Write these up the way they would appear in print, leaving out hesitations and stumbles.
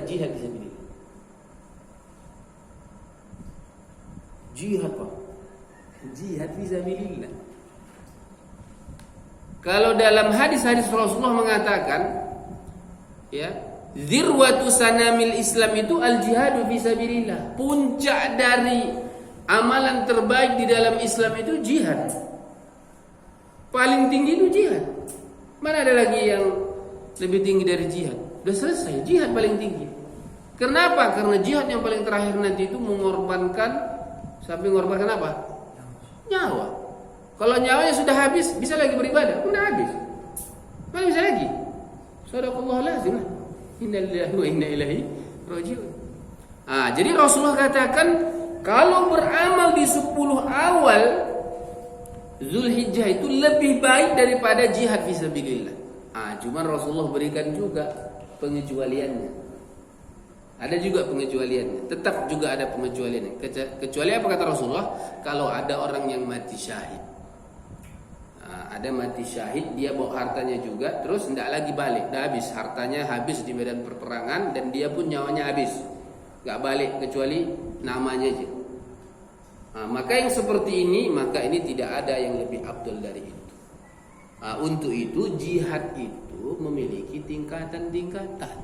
jihad fisabilillah. Jihad Pak. Jihad fisabilillah. Kalau dalam hadis-hadis Rasulullah mengatakan, ya, zirwatu sanamil Islam itu al-jihadu fisabilillah. Puncak dari amalan terbaik di dalam Islam itu jihad. Paling tinggi itu jihad. Mana ada lagi yang lebih tinggi dari jihad? Sudah selesai, jihad paling tinggi. Kenapa? Karena jihad yang paling terakhir nanti itu mengorbankan, sampai mengorbankan apa? Nyawa. Kalau nyawanya sudah habis, bisa lagi beribadah? Sudah habis. Mana bisa lagi? Sadaqallahu lazim. Inna lillahi wa inna ilaihi raji'un. Jadi Rasulullah katakan, kalau beramal di 10 awal Zulhijjah itu lebih baik daripada jihad fisabilillah. Cuman Rasulullah berikan juga pengecualiannya. Ada juga pengecualiannya. Tetap juga ada pengecualiannya. Kecuali apa kata Rasulullah? Kalau ada orang yang mati syahid. Ada mati syahid, dia bawa hartanya juga, terus tidak lagi balik, dah habis, hartanya habis di medan perperangan dan dia pun nyawanya habis, nggak balik kecuali namanya aja. Maka yang seperti ini, maka ini tidak ada yang lebih abdul dari itu. Untuk itu jihad itu memiliki tingkatan-tingkatan.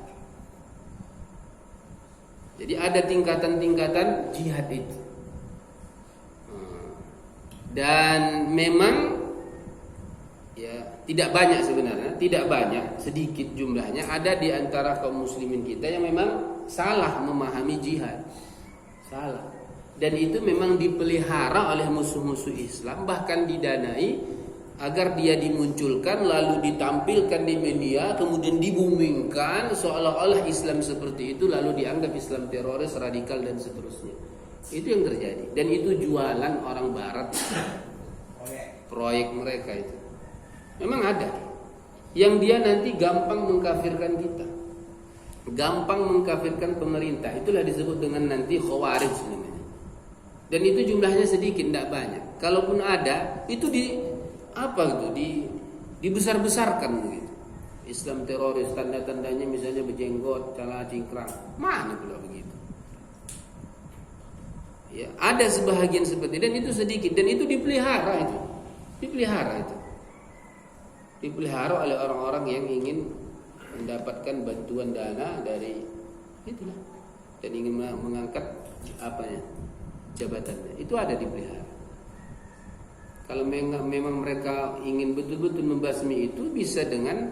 Jadi ada tingkatan-tingkatan jihad itu. Dan memang tidak banyak sebenarnya, tidak banyak, sedikit jumlahnya ada di antara kaum muslimin kita yang memang salah memahami jihad. Salah. Dan itu memang dipelihara oleh musuh-musuh Islam, bahkan didanai agar dia dimunculkan lalu ditampilkan di media, kemudian dibumingkan seolah-olah Islam seperti itu, lalu dianggap Islam teroris, radikal dan seterusnya. Itu yang terjadi. Dan itu jualan orang barat, proyek mereka itu. Memang ada yang dia nanti gampang mengkafirkan kita, gampang mengkafirkan pemerintah. Itulah disebut dengan nanti khawarij namanya. Dan itu jumlahnya sedikit, tidak banyak. Kalaupun ada, itu dibesar-besarkan begitu. Islam teroris, tanda-tandanya misalnya berjenggot, cala cingkrang. Mana pula begitu? Ya, ada sebahagian seperti itu, dan itu sedikit, dan itu dipelihara itu. Dipelihara oleh orang-orang yang ingin mendapatkan bantuan dana dari itulah, dan ingin mengangkat jabatannya. Itu ada dipelihara. Kalau memang mereka ingin betul-betul membasmi itu, bisa dengan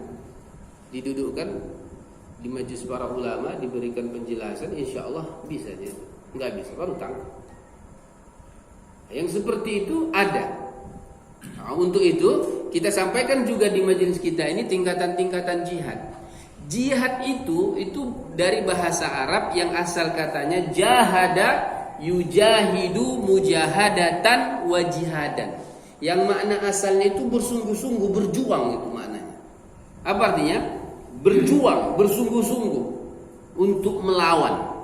didudukkan di majelis para ulama, diberikan penjelasan, insya Allah bisa aja. Nggak bisa, baru tangkap. Yang seperti itu ada. Untuk itu kita sampaikan juga di majelis kita ini tingkatan-tingkatan jihad. Jihad itu dari bahasa Arab yang asal katanya jahada yujahidu mujahadatan wa jihadan. Yang makna asalnya itu bersungguh-sungguh, berjuang, itu maknanya. Apa artinya? Berjuang, bersungguh-sungguh untuk melawan.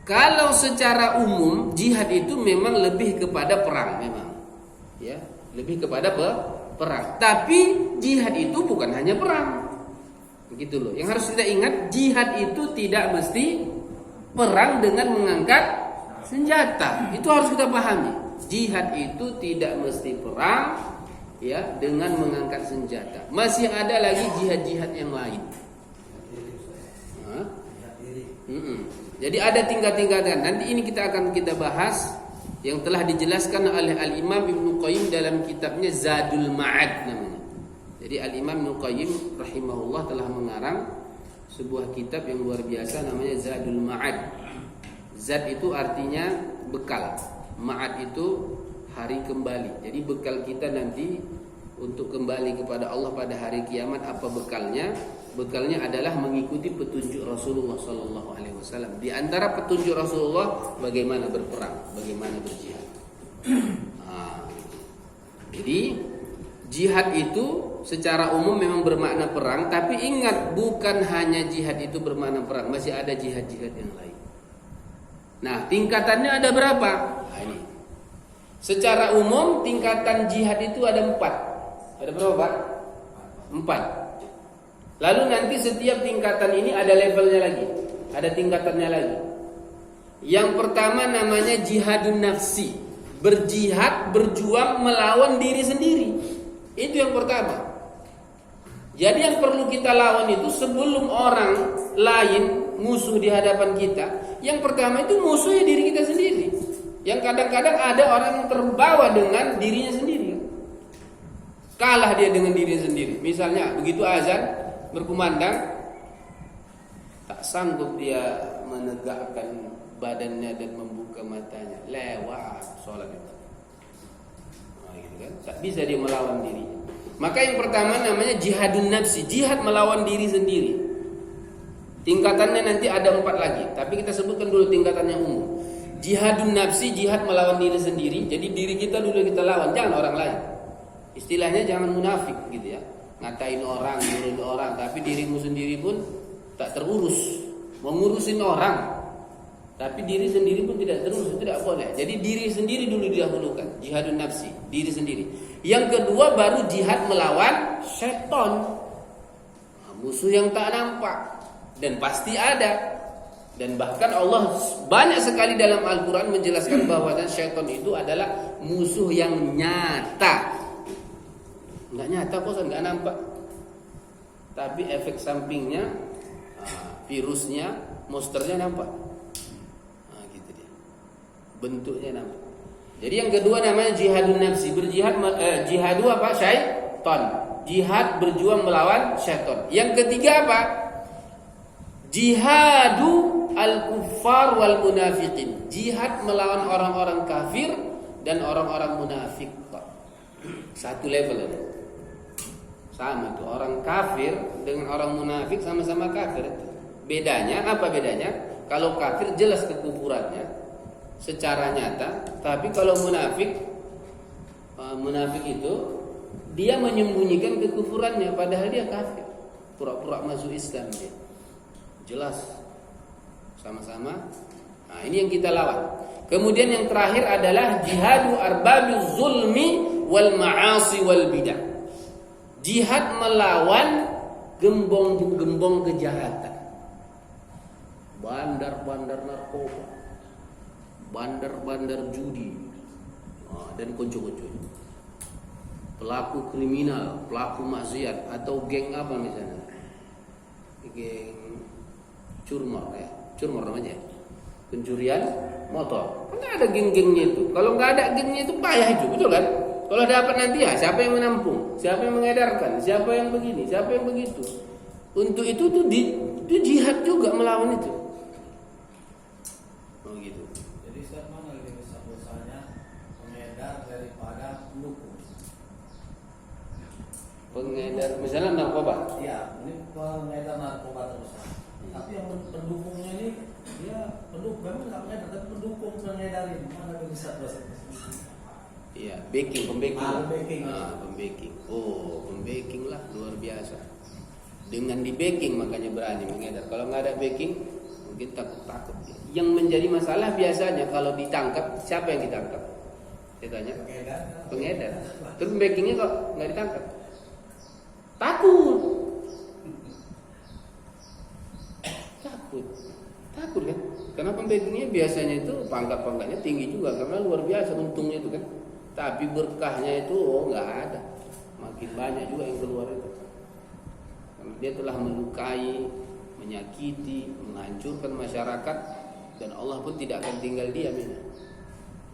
Kalau secara umum jihad itu memang lebih kepada perang, memang, ya, lebih kepada perang. Tapi jihad itu bukan hanya perang, begitu loh. Yang harus kita ingat, jihad itu tidak mesti perang dengan mengangkat senjata. Itu harus kita pahami. Jihad itu tidak mesti perang, ya, dengan mengangkat senjata. Masih ada lagi jihad-jihad yang lain. Jadi ada tingkat-tingkatan. Nanti ini kita bahas yang telah dijelaskan oleh Al-Imam Ibnu Qayyim dalam kitabnya Zadul Ma'ad namanya. Jadi Al-Imam Ibnu Qayyim rahimahullah telah mengarang sebuah kitab yang luar biasa namanya Zadul Ma'ad. Zad itu artinya bekal. Ma'ad itu hari kembali. Jadi bekal kita nanti untuk kembali kepada Allah pada hari kiamat, apa bekalnya? Bekalnya adalah mengikuti petunjuk Rasulullah SAW. Di antara petunjuk Rasulullah, bagaimana berperang, bagaimana berjihad. Jadi jihad itu secara umum memang bermakna perang, tapi ingat, bukan hanya jihad itu bermakna perang, masih ada jihad-jihad yang lain. Nah, tingkatannya ada berapa? Ini. Secara umum tingkatan jihad itu ada 4. Ada berapa, Pak? 4. Lalu nanti setiap tingkatan ini ada levelnya lagi, ada tingkatannya lagi. Yang pertama namanya jihadun nafsi, berjihad, berjuang melawan diri sendiri. Itu yang pertama. Jadi yang perlu kita lawan itu sebelum orang lain musuh di hadapan kita, yang pertama itu musuhnya diri kita sendiri. Yang kadang-kadang ada orang yang terbawa dengan dirinya sendiri, kalah dia dengan dirinya sendiri. Misalnya begitu azan berkumandang, tak sanggup dia menegakkan badannya dan membuka matanya, lewat sholat itu. Nah, gitu kan? Tak bisa dia melawan dirinya. Maka yang pertama namanya jihadun nafsi, jihad melawan diri sendiri. Tingkatannya nanti ada 4 lagi, tapi kita sebutkan dulu tingkatan yang umum. Jihadun nafsi, jihad melawan diri sendiri. Jadi diri kita dulu kita lawan, jangan orang lain. Istilahnya jangan munafik gitu ya, ngatain orang, nyuruhin orang, tapi dirimu sendiri pun tak terurus. Mau ngurusin orang, tapi diri sendiri pun tidak terurus, tidak boleh. Jadi diri sendiri dulu didahulukan, jihadun nafsi, diri sendiri. Yang kedua baru jihad melawan setan, musuh yang tak nampak dan pasti ada. Dan bahkan Allah banyak sekali dalam Al-Quran menjelaskan bahwa setan itu adalah musuh yang nyata. Nggak nyata kok, nggak nampak, tapi efek sampingnya, virusnya, monsternya nampak. Nah, gitu dia, bentuknya nampak. Jadi yang kedua namanya jihadun nafsi, berjihad, jihadu apa? Syaitan, jihad berjuang melawan syaitan. Yang ketiga apa? Jihadu al-kuffar wal munafiqin, jihad melawan orang-orang kafir dan orang-orang munafik. Satu level itu. Sama tuh, orang kafir dengan orang munafik sama-sama kafir. Bedanya apa bedanya? Kalau kafir jelas kekufurannya secara nyata, tapi kalau munafik itu dia menyembunyikan kekufurannya padahal dia kafir, pura-pura masuk Islam dia. Jelas sama-sama. Nah, ini yang kita lawan. Kemudian yang terakhir adalah jihadu arbabiz zulmi wal ma'asi wal bidah. Jihad melawan gembong-gembong kejahatan, bandar-bandar narkoba, bandar-bandar judi, dan konco-konco, pelaku kriminal, pelaku maksiat atau geng apa misalnya, geng curmor ya, curmor namanya, pencurian motor. Kan ada geng-gengnya itu. Kalau nggak ada gengnya itu payah itu, betul kan? Kalau dapat nanti ya siapa yang menampung, siapa yang mengedarkan, siapa yang begini, siapa yang begitu. Untuk itu tuh itu jihad juga melawan itu. Oh gitu. Jadi mana lebih besar dosanya, pengedar daripada pendukung? Pengedar misalnya narkoba. Iya, ini pengedar narkoba terbesar. Tapi yang pendukungnya ini dia pendukung, memang nggak pengedar tapi pendukung pengedar ini mana lebih besar dosanya? Iya, pembaking. Pembaking. Oh, pembaking lah luar biasa. Dengan di backing makanya berani mengedar. Kalau nggak ada backing, mungkin takut. Yang menjadi masalah biasanya kalau ditangkap, siapa yang ditangkap? Saya tanya. Pengedar. Terus backingnya kok nggak ditangkap? Takut kan? Karena pembackingnya biasanya itu pangkat-pangkatnya tinggi juga karena luar biasa untungnya itu kan. Tapi berkahnya itu nggak ada. Makin banyak juga yang keluar itu. Karena dia telah melukai, menyakiti, menghancurkan masyarakat, dan Allah pun tidak akan tinggal diam ini.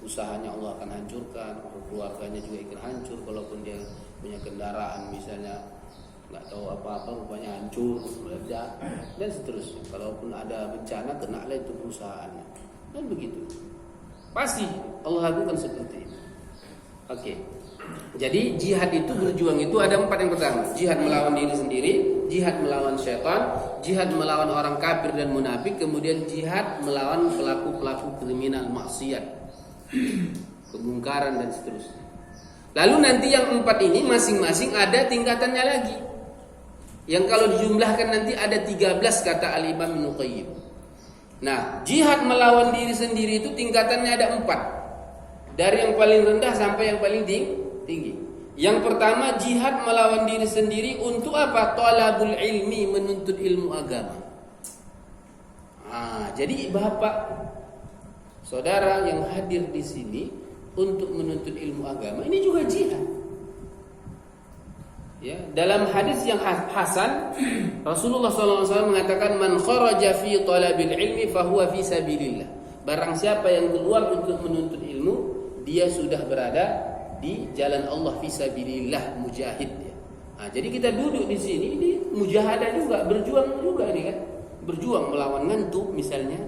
Usahanya Allah akan hancurkan, keluarganya juga ikut hancur. Kalaupun dia punya kendaraan misalnya nggak tahu apa-apa, rupanya hancur, meledak, dan seterusnya. Kalaupun ada bencana, kenalah itu perusahaannya, dan begitu. Pasti Allah lakukan seperti itu. Oke. Jadi jihad itu berjuang itu ada 4 yang pertama. Jihad melawan diri sendiri, jihad melawan syaitan, jihad melawan orang kafir dan munafik, kemudian jihad melawan pelaku-pelaku kriminal, maksiat, kemungkaran dan seterusnya. Lalu nanti yang 4 ini masing-masing ada tingkatannya lagi. Yang kalau dijumlahkan nanti ada 13 kata Al-Imam Ibnu Qayyim. Nah, jihad melawan diri sendiri itu tingkatannya ada 4. Dari yang paling rendah sampai yang paling tinggi. Yang pertama, jihad melawan diri sendiri untuk apa? Talabul ilmi, menuntut ilmu agama. Jadi bapak, saudara yang hadir di sini untuk menuntut ilmu agama, ini juga jihad. Ya, dalam hadis yang hasan, Rasulullah SAW mengatakan, man kharaja fi talabil ilmi fahuwa fi sabilillah. Barang siapa yang keluar untuk menuntut ilmu, dia sudah berada di jalan Allah, fi sabilillah, mujahid ya. Jadi kita duduk di sini, ini mujahadah juga, berjuang juga ini kan. Berjuang melawan ngantuk misalnya.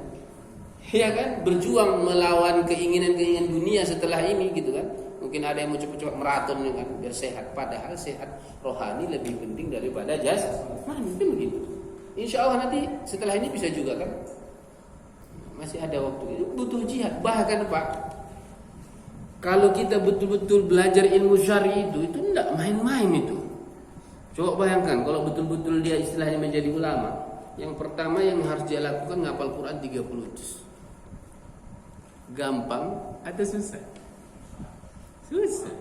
Ya kan? Berjuang melawan keinginan-keinginan dunia setelah ini gitu kan. Mungkin ada yang mau cepat-cepat maraton ya kan, biar sehat. Padahal sehat rohani lebih penting daripada jasmani. Mungkin begitu. Insya Allah nanti setelah ini bisa juga kan. Masih ada waktu. Itu butuh jihad. Bahkan Pak, kalau kita betul-betul belajar ilmu syar'i itu enggak main-main itu. Coba bayangkan kalau betul-betul dia istilahnya menjadi ulama. Yang pertama yang harus dia lakukan ngapal Quran 30 juz. Gampang atau susah? Susah.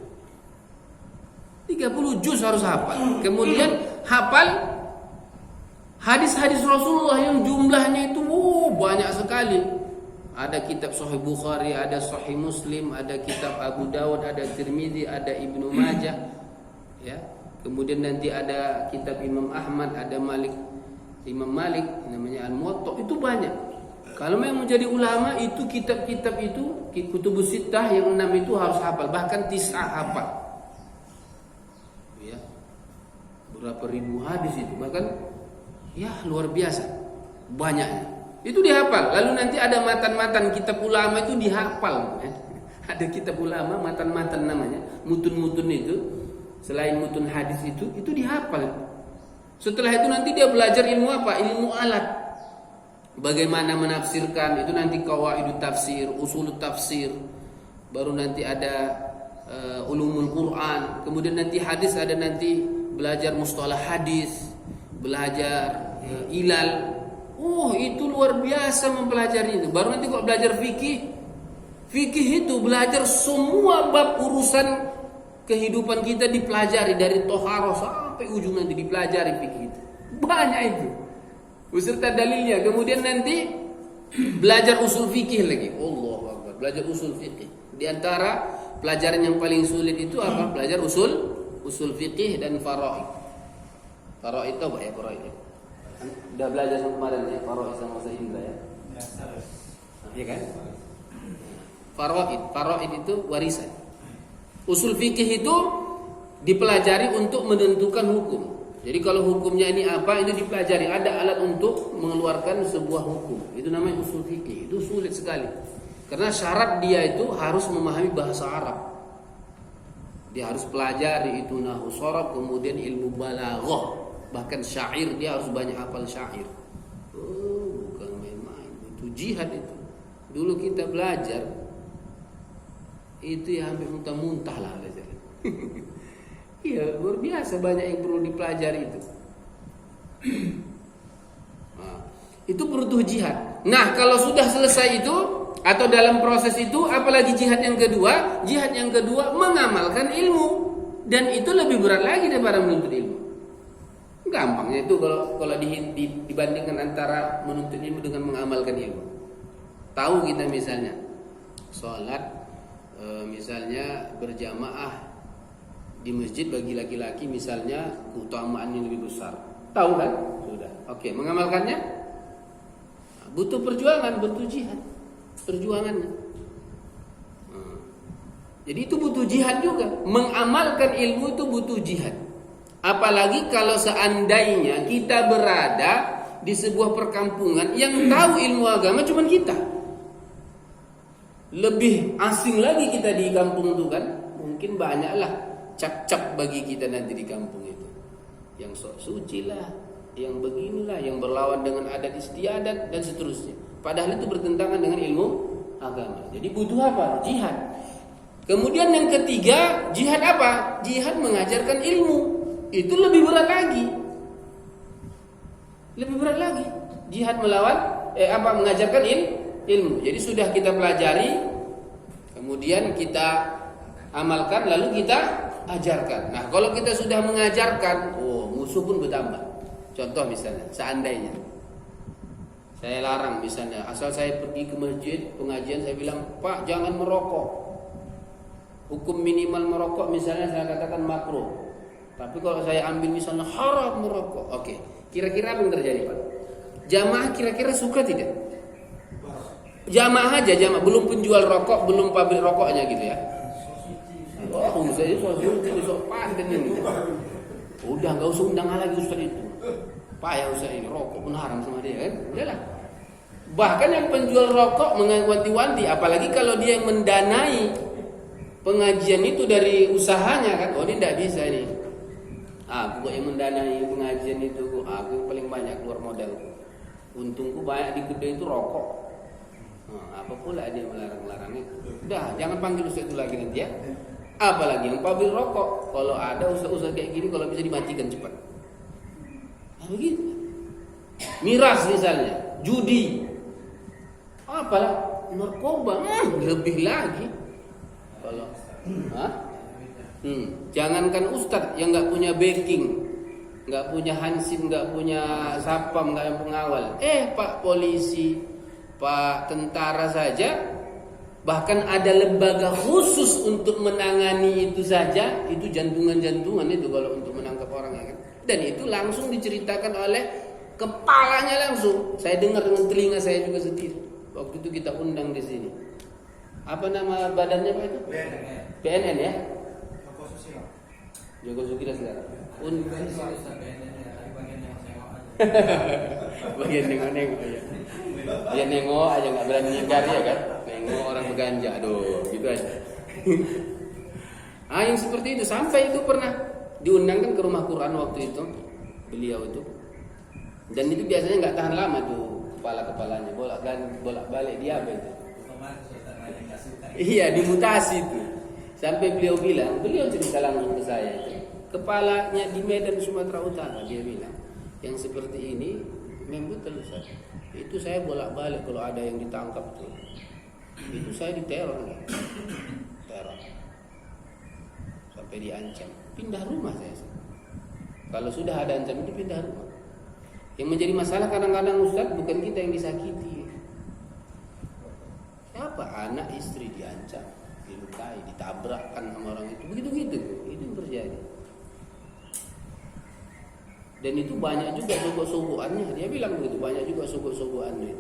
30 juz harus hafal. Kemudian hafal hadis-hadis Rasulullah yang jumlahnya itu banyak sekali. Ada kitab Sahih Bukhari, ada Sahih Muslim, ada kitab Abu Dawud, ada Tirmidzi, ada Ibnu Majah. Ya. Kemudian nanti ada kitab Imam Ahmad, ada Imam Malik namanya Al-Muwatta. Itu banyak. Kalau memang menjadi ulama itu kitab-kitab itu, Kutubus Sittah yang 6 itu harus hafal, bahkan 9 hafal. Ya. Berapa ribu hadis itu, bahkan ya luar biasa banyaknya. Itu dihafal. Lalu nanti ada matan-matan kitab ulama itu dihafal. Ada kitab ulama matan-matan namanya, mutun-mutun itu. Selain mutun hadis itu dihafal. Setelah itu nanti dia belajar ilmu apa? Ilmu alat. Bagaimana menafsirkan, itu nanti qawaidut tafsir, usulut tafsir. Baru nanti ada ulumul Quran. Kemudian nanti hadis, ada nanti belajar mustalah hadis, belajar ilal. Itu luar biasa mempelajari itu. Baru nanti kok belajar fikih. Fikih itu belajar semua bab urusan kehidupan kita dipelajari dari toharoh sampai ujung nanti dipelajari fikih itu. Banyak itu. Beserta dalilnya. Kemudian nanti belajar usul fikih lagi. Allahu Akbar. Belajar usul fikih. Di antara pelajaran yang paling sulit itu apa? Belajar usul fikih dan faraid. Faraid itu apa ya? Faraid. Udah belajar sama kemarin ya, faraid sama bahasa Indra ya. Iya kan? Faraid itu warisan. Usul fikih itu dipelajari untuk menentukan hukum. Jadi kalau hukumnya ini apa, ini dipelajari. Ada alat untuk mengeluarkan sebuah hukum. Itu namanya usul fikih. Itu sulit sekali. Karena syarat dia itu harus memahami bahasa Arab. Dia harus pelajari itu nahwu sharaf, kemudian ilmu balaghah. Bahkan syair dia harus banyak hafal syair. Bukan main-main. Itu jihad itu. Dulu kita belajar itu ya hampir muntah-muntah lah belajar. Iya, luar biasa banyak yang perlu dipelajari itu. Itu butuh jihad. Nah, kalau sudah selesai itu atau dalam proses itu, apalagi jihad yang kedua? Jihad yang kedua mengamalkan ilmu, dan itu lebih berat lagi daripada menuntut ilmu. Gampangnya itu kalau dibandingkan antara menuntut ilmu dengan mengamalkan ilmu. Tahu kita misalnya sholat, misalnya berjamaah di masjid bagi laki-laki misalnya keutamaannya lebih besar. Tahu kan? Sudah. Oke, mengamalkannya butuh perjuangan, butuh jihad. Perjuangannya. Jadi itu butuh jihad juga. Mengamalkan ilmu itu butuh jihad. Apalagi kalau seandainya kita berada di sebuah perkampungan yang tahu ilmu agama cuma kita. Lebih asing lagi kita di kampung itu kan. Mungkin banyaklah cap-cap bagi kita nanti di kampung itu. Yang sok suci lah, yang beginilah, yang berlawan dengan adat istiadat dan seterusnya. Padahal itu bertentangan dengan ilmu agama. Jadi butuh apa? Jihad. Kemudian yang ketiga, jihad apa? Jihad mengajarkan ilmu. Itu lebih berat lagi. Lebih berat lagi. Jihad melawan mengajarkan ilmu. Jadi sudah kita pelajari, kemudian kita amalkan, lalu kita ajarkan. Nah, kalau kita sudah mengajarkan, musuh pun bertambah. Contoh misalnya, seandainya saya larang misalnya, asal saya pergi ke masjid pengajian saya bilang, "Pak, jangan merokok." Hukum minimal merokok misalnya saya katakan makruh. Tapi kalau saya ambil misalnya haram merokok. Oke, kira-kira apa yang terjadi, Pak? Jamaah kira-kira suka tidak? Jamaah aja, jamaah, belum penjual rokok, belum pabrik rokoknya gitu ya. Saya sok panten ini. Udah enggak usah undang lagi ustaz itu. Payah ustaz ini, rokok pun haram sama dia kan. Udahlah. Bahkan yang penjual rokok menganti-wanti, apalagi kalau dia yang mendanai pengajian itu dari usahanya kan. Ini tidak bisa nih. Aku yang mendanai pengajian itu, aku yang paling banyak keluar modal. Untungku banyak di kedai itu rokok. Apa pula dia melarang-larang itu. Udah, jangan panggil ustaz itu lagi nanti ya. Apalagi yang pabrik rokok, kalau ada ustaz-ustaz kayak gini kalau bisa dimatikan cepat. Begitu. Miras misalnya, judi, apalah narkoba, lebih lagi. Kalau, jangankan ustaz yang nggak punya backing, nggak punya hansip, nggak punya sapam, nggak ada pengawal. Pak polisi, Pak tentara saja. Bahkan ada lembaga khusus untuk menangani itu saja. Itu jantungan-jantungan itu kalau untuk menangkap orang ya kan. Dan itu langsung diceritakan oleh kepalanya langsung. Saya dengar dengan telinga saya juga sendiri. Waktu itu kita undang di sini. Apa nama badannya Pak itu? BNN ya? Joko Susilo. Joko Susilo sekarang. Bagian nengok-nengok ya. Dia nengok aja nggak berani nyengkar ya kan? Nengok orang berganja, aduh, gitu aja. Yang seperti itu sampai itu pernah diundangkan ke rumah Quran waktu itu beliau itu. Dan itu biasanya nggak tahan lama tuh kepalanya bolak-balik dia apa itu? Iya, dimutasi itu. Sampai beliau cerita langsung ke saya itu. Kepalanya di Medan Sumatera Utara dia bilang, yang seperti ini memang betul Ustaz. Itu saya bolak-balik kalau ada yang ditangkap tuh. Itu saya diteror. Teror. Sampai diancam. Pindah rumah saya. Kalau sudah ada ancaman itu pindah rumah. Yang menjadi masalah kadang-kadang Ustaz bukan kita yang disakiti. Siapa? Anak istri diancam, dilukai, ditabrakkan sama orang itu. Begitu-gitu. Itu yang terjadi. Dan itu banyak juga sogok-sogokannya. Dia bilang begitu, banyak juga sogok-sogokannya.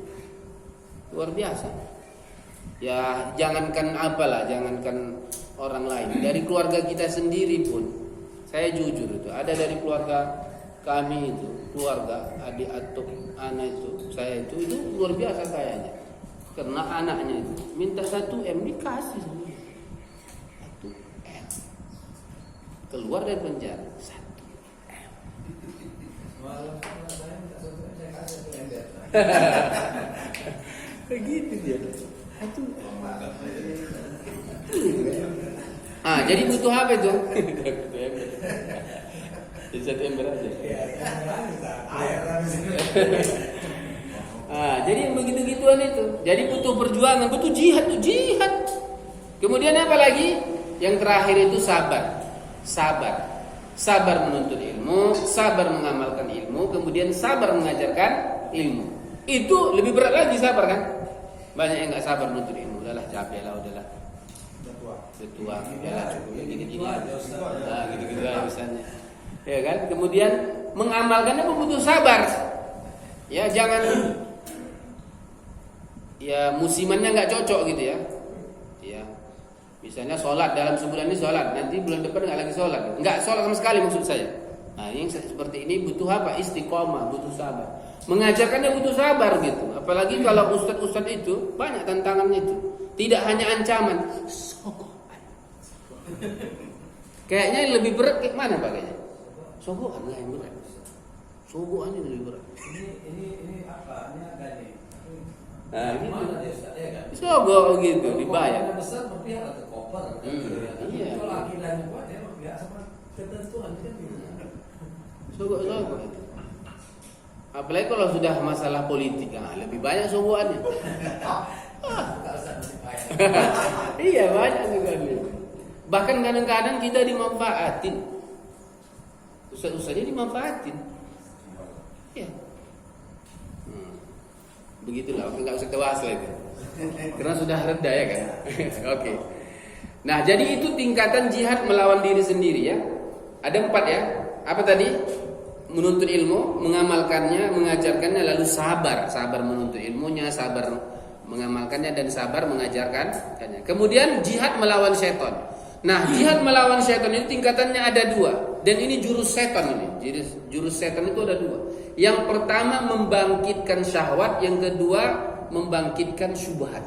Luar biasa. Ya jangankan jangankan orang lain. Dari keluarga kita sendiri pun, saya jujur itu, ada dari keluarga kami itu, keluarga adik atau anak itu, saya itu luar biasa kayaknya. Karena anaknya itu minta 1M dikasih 1M. Keluar dari penjara 1M. Begitu dia. Jadi butuh apa itu? Jadi 1M aja. Jadi yang begitu-gituan itu. Jadi butuh perjuangan, butuh jihad. Kemudian apa lagi? Yang terakhir itu sabar menuntut ilmu, sabar mengamalkan ilmu, kemudian sabar mengajarkan ilmu. Itu lebih berat lagi sabar kan? Banyak yang nggak sabar menuntut ilmu. Udahlah capek lah, udahlah. Tua, udahlah cukup gini-gini. Gitu-gitu lah misalnya. Ya kan? Kemudian mengamalkannya butuh sabar. Ya jangan. Ya musimannya nggak cocok gitu ya. Ya. Misalnya sholat dalam sebulan ini sholat, nanti bulan depan nggak lagi sholat, nggak sholat sama sekali maksud saya. Yang seperti ini butuh apa? Istiqomah, butuh sabar. Mengajarkannya butuh sabar gitu. Apalagi kalau ustadz itu banyak tantangannya itu. Tidak hanya ancaman, sogokan. Kayaknya yang lebih berat kayak mana Pak kayaknya? Sogokan lah yang berat. Sogokan yang lebih berat. Ini apa? Ini ada nih. Gitu. Sogok gitu dibayar. Kalau besar berpihak ke koper. Iya. Kalau akidahnya kuat ya berpihak sama ketentuan kan gitu. Sogok. Apalagi kalau sudah masalah politik, lebih banyak sogokannya. Iya banyak juga nih. Bahkan kadang-kadang kita dimanfaatin. Ustaz-ustaznya dimanfaatin. Ya. Begitulah, nggak usah bahas lagi. Karena sudah reda ya kan. Oke. Nah, jadi itu tingkatan jihad melawan diri sendiri ya. Ada 4 ya. Apa tadi? Menuntut ilmu, mengamalkannya, mengajarkannya, lalu sabar menuntut ilmunya, sabar mengamalkannya, dan sabar mengajarkannya. Kemudian jihad melawan syaitan. Nah, jihad melawan syaitan ini tingkatannya ada 2, dan ini jurus setan ini. Jadi jurus setan itu ada 2. Yang pertama membangkitkan syahwat, yang kedua membangkitkan syubhat.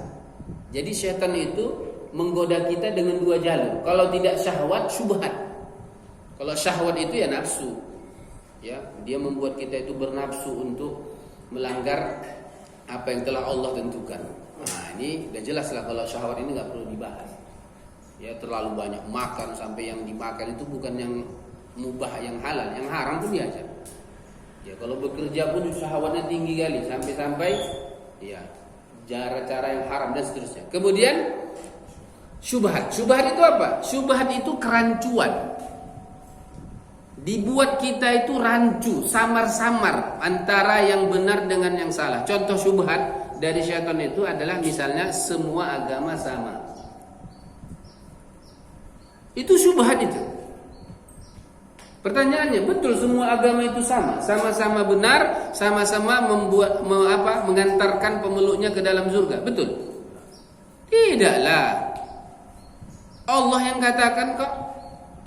Jadi syaitan itu menggoda kita dengan 2 jalur. Kalau tidak syahwat, syubhat. Kalau syahwat itu ya nafsu. Ya, dia membuat kita itu bernafsu untuk melanggar apa yang telah Allah tentukan. Nah, ini udah jelas lah kalau syahwat ini nggak perlu dibahas. Ya, terlalu banyak makan sampai yang dimakan itu bukan yang mubah, yang halal, yang haram pun diajar. Ya, kalau bekerja pun syahwatnya tinggi kali sampai ya cara-cara yang haram dan seterusnya. Kemudian syubhat. Syubhat itu apa? Syubhat itu kerancuan. Dibuat kita itu rancu, samar-samar antara yang benar dengan yang salah. Contoh syubhat dari syaitan itu adalah misalnya semua agama sama. Itu syubhat itu. Pertanyaannya, betul semua agama itu sama, sama-sama benar, sama-sama mengantarkan pemeluknya ke dalam surga, betul? Tidaklah. Allah yang katakan kok,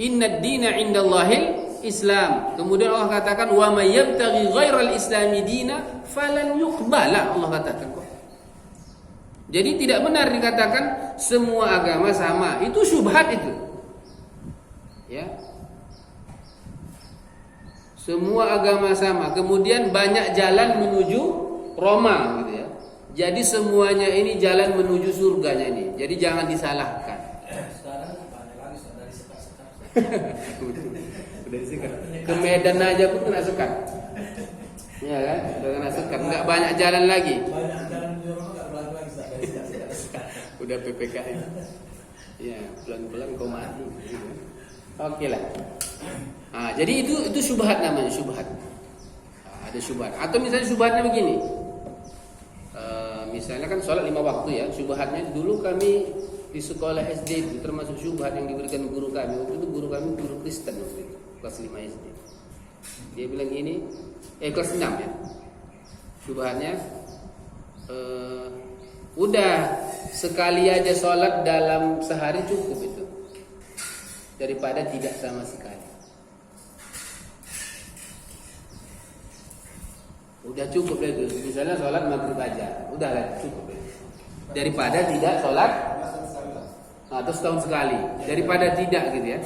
innad dina indallahil Islam. Kemudian Allah katakan wa may yabtaghi ghairal islami dina falan yuqbala. Allah katakan kok. Jadi tidak benar dikatakan semua agama sama. Itu syubhat itu. Ya. Semua agama sama. Kemudian banyak jalan menuju Roma gitu ya. Jadi semuanya ini jalan menuju surganya ini. Jadi jangan disalahkan. Sekarang banyak lagi dari sekat-sekat. Udah disekat. Ke Medan aja pun kena sekat. Ya kan? Udah kena sekat. Enggak banyak jalan lagi. Banyak jalan di rumah enggak berlaku lagi dari sekat. Udah PPKM. Ya, pelan-pelan kau mati. Oke lah. Nah, jadi itu syubhat namanya, syubhat. Nah, ada syubhat. Atau misalnya syubhatnya begini. Misalnya kan sholat 5 waktu ya. Syubhatnya dulu kami di sekolah SD itu termasuk syubhat yang diberikan guru kami. Waktu itu guru kami guru Kristen waktu itu, kelas 5 SD. Dia bilang gini, kelas 6 ya. Syubhatnya udah sekali aja sholat dalam sehari cukup itu, daripada tidak sama sekali. Udah cukup deh itu. Misalnya sholat maghrib aja, udah lah cukup deh. Daripada tidak sholat atau setahun sekali, daripada tidak gitu ya.